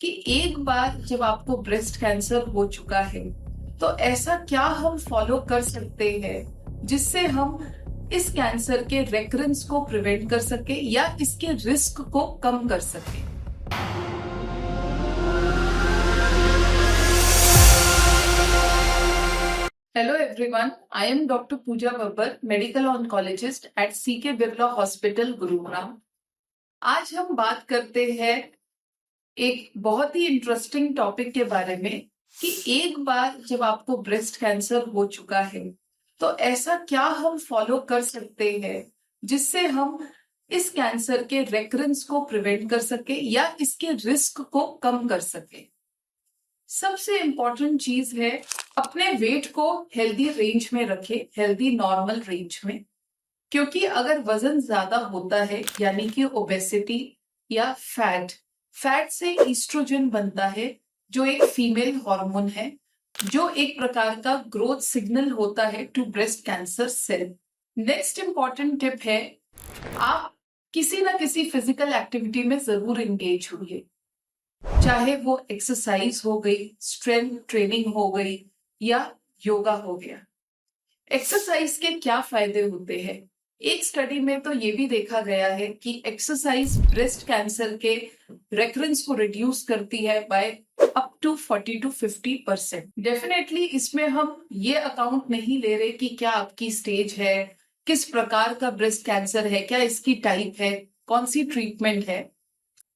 कि एक बार जब आपको ब्रेस्ट कैंसर हो चुका है तो ऐसा क्या हम फॉलो कर सकते हैं जिससे हम इस कैंसर के रेकरेंस को प्रिवेंट कर सके या इसके रिस्क को कम कर सके। Hello everyone, I am Dr. Pooja Babbar, medical oncologist at CK Birla Hospital, Gurugram। आज हम बात करते हैं एक बहुत ही इंटरेस्टिंग टॉपिक के बारे में कि एक बार जब आपको ब्रेस्ट कैंसर हो चुका है तो ऐसा क्या हम फॉलो कर सकते हैं जिससे हम इस कैंसर के रेकरेंस को प्रिवेंट कर सके या इसके रिस्क को कम कर सके। सबसे इम्पोर्टेंट चीज है अपने वेट को हेल्दी रेंज में रखें, हेल्दी नॉर्मल रेंज में, क्योंकि अगर वजन ज्यादा होता है यानी कि ओबेसिटी या फैट से ईस्ट्रोजन बनता है जो एक फीमेल हार्मोन है, जो एक प्रकार का ग्रोथ सिग्नल होता है to breast cancer cell. Next important tip है, आप किसी ना किसी फिजिकल एक्टिविटी में जरूर एंगेज हुए, चाहे वो एक्सरसाइज हो गई, स्ट्रेंथ ट्रेनिंग हो गई या योगा हो गया। एक्सरसाइज के क्या फायदे होते हैं? एक स्टडी में तो ये भी देखा गया है कि एक्सरसाइज ब्रेस्ट कैंसर के रेकरेंस को रिड्यूस करती है by up to 40 to 50%। Definitely इसमें हम ये अकाउंट नहीं ले रहे कि क्या आपकी स्टेज है, किस प्रकार का ब्रेस्ट कैंसर है, क्या इसकी टाइप है, कौन सी ट्रीटमेंट है।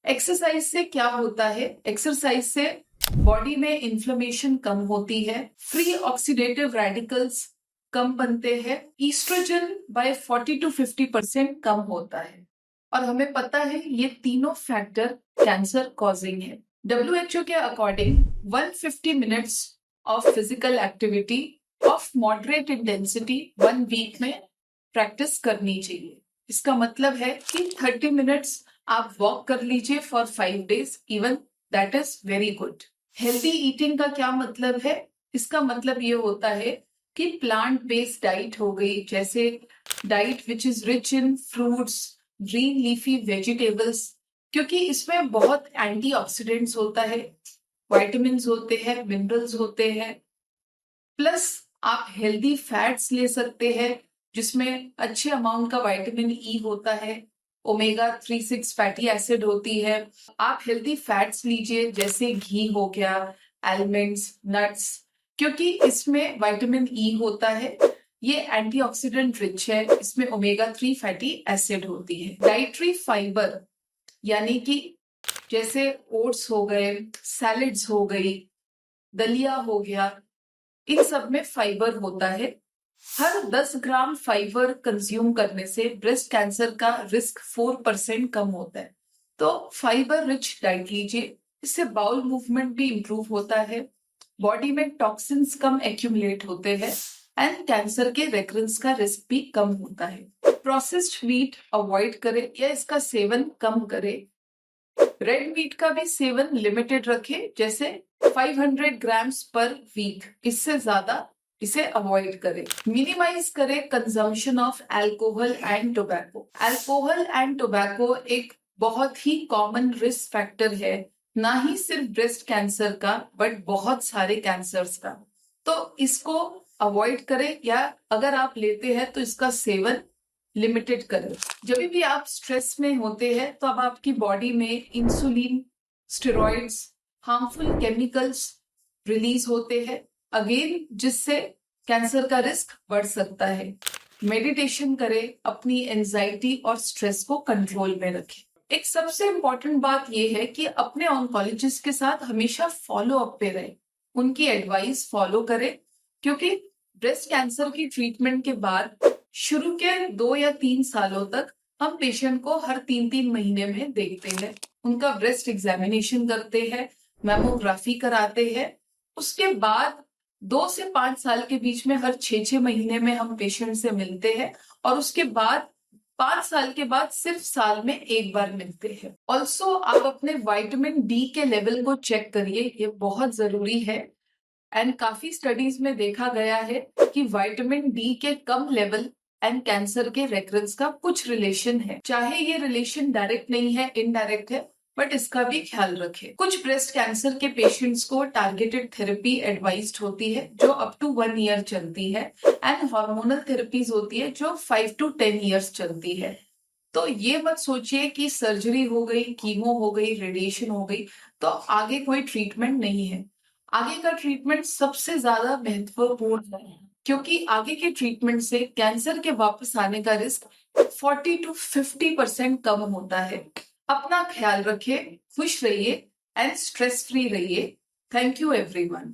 एक्सरसाइज से क्या होता है? एक्सरसाइज से बॉडी में इन्फ्लेमेशन कम होती है, फ्री ऑक्सीडेटिव रेडिकल्स कम बनते हैं, ईस्ट्रोजन बाय 40 to 50% कम होता है। और हमें पता है ये तीनों फैक्टर कैंसर कॉजिंग है। WHO के according 150 minutes of physical activity of moderate intensity 1 week में प्रैक्टिस करनी चाहिए। इसका मतलब है कि 30 मिनट्स आप वॉक कर लीजिए for 5 days, even that is very good. Healthy eating का क्या मतलब है? इसका मतलब ये होता है कि प्लांट बेस्ड डाइट हो गई, जैसे diet which is rich in fruits, green leafy vegetables, क्योंकि इसमें बहुत एंटीऑक्सीडेंट्स होता है, विटामिन्स होते हैं, मिनरल्स होते हैं, प्लस आप हेल्दी फैट्स ले सकते हैं जिसमें अच्छे अमाउंट का विटामिन ई होता है, ओमेगा 3-6 फैटी एसिड होती है। आप हेल्दी फैट्स लीजिए जैसे घी हो गया, आलमंड्स, नट्स, क्योंकि इसमें विटामिन ई होता है, ये एंटीऑक्सीडेंट रिच है, इसमें ओमेगा 3 फैटी एसिड होती है। डाइटरी फाइबर यानी कि जैसे ओट्स हो गए, सैलेड्स हो गई, दलिया हो गया, इन सब में फाइबर होता है। हर 10 ग्राम फाइबर कंज्यूम करने से ब्रेस्ट कैंसर का रिस्क 4% कम होता है। तो फाइबर रिच डाइट लीजिए, इससे बाउल मूवमेंट भी इंप्रूव होता है, बॉडी में टॉक्सिन्स कम एक्यूमुलेट होते हैं एंड कैंसर के रेकरेंस का रिस्क भी कम होता है। प्रोसेस्ड मीट अवॉइड करें या इसका सेवन कम करें। रेड मीट का भी सेवन लिमिटेड रखें, जैसे 500 ग्राम्स पर वीक, इससे ज्यादा इसे अवॉइड करें। मिनिमाइज करें consumption of alcohol and tobacco. Alcohol and tobacco एक बहुत ही कॉमन रिस्क फैक्टर है, ना ही सिर्फ ब्रेस्ट कैंसर का बट बहुत सारे कैंसर्स का। तो इसको अवॉइड करें या अगर आप लेते हैं तो इसका सेवन लिमिटेड करें। जब भी आप स्ट्रेस में होते हैं तो अब आपकी बॉडी में insulin, steroids, harmful chemicals release होते हैं, अगेन जिससे कैंसर का रिस्क बढ़ सकता है। मेडिटेशन करें, अपनी एंजाइटी और स्ट्रेस को कंट्रोल में रखें। एक सबसे इम्पोर्टेंट बात यह है कि अपने ऑन्कोलॉजिस्ट के साथ हमेशा फॉलो अप पे रहें, उनकी एडवाइस फॉलो करें, क्योंकि ब्रेस्ट कैंसर की ट्रीटमेंट के बाद शुरू के 2 या 3 सालों तक हम पेशेंट को हर 3-3 महीने में देखते हैं, उनका ब्रेस्ट एग्जामिनेशन करते हैं, मैमोग्राफी कराते हैं। उसके बाद 2 से 5 साल के बीच में हर 6-6 महीने में हम पेशेंट से मिलते हैं और उसके बाद 5 साल के बाद सिर्फ साल में एक बार मिलते हैं। ऑल्सो आप अपने विटामिन डी के लेवल को चेक करिए, ये बहुत जरूरी है। एंड काफी स्टडीज में देखा गया है कि विटामिन डी के कम लेवल एंड कैंसर के रेकरेंस का कुछ रिलेशन है, चाहे ये रिलेशन डायरेक्ट नहीं है, इनडायरेक्ट है, बट इसका भी ख्याल रखें। कुछ ब्रेस्ट कैंसर के पेशेंट्स को टारगेटेड थेरेपी एडवाइज्ड होती है जो अप टू 1 ईयर चलती है, एंड हार्मोनल थेरेपीज होती है जो 5 to 10 ईयर्स चलती है। तो ये मत सोचिए कि सर्जरी हो गई, कीमो हो गई, रेडिएशन हो गई तो आगे कोई ट्रीटमेंट नहीं है। आगे का ट्रीटमेंट सबसे ज्यादा महत्वपूर्ण है, क्योंकि आगे के ट्रीटमेंट से कैंसर के वापस आने का रिस्क 40 to 50% कम होता है। अपना ख्याल रखिए, खुश रहिए एंड स्ट्रेस फ्री रहिए। Thank you everyone.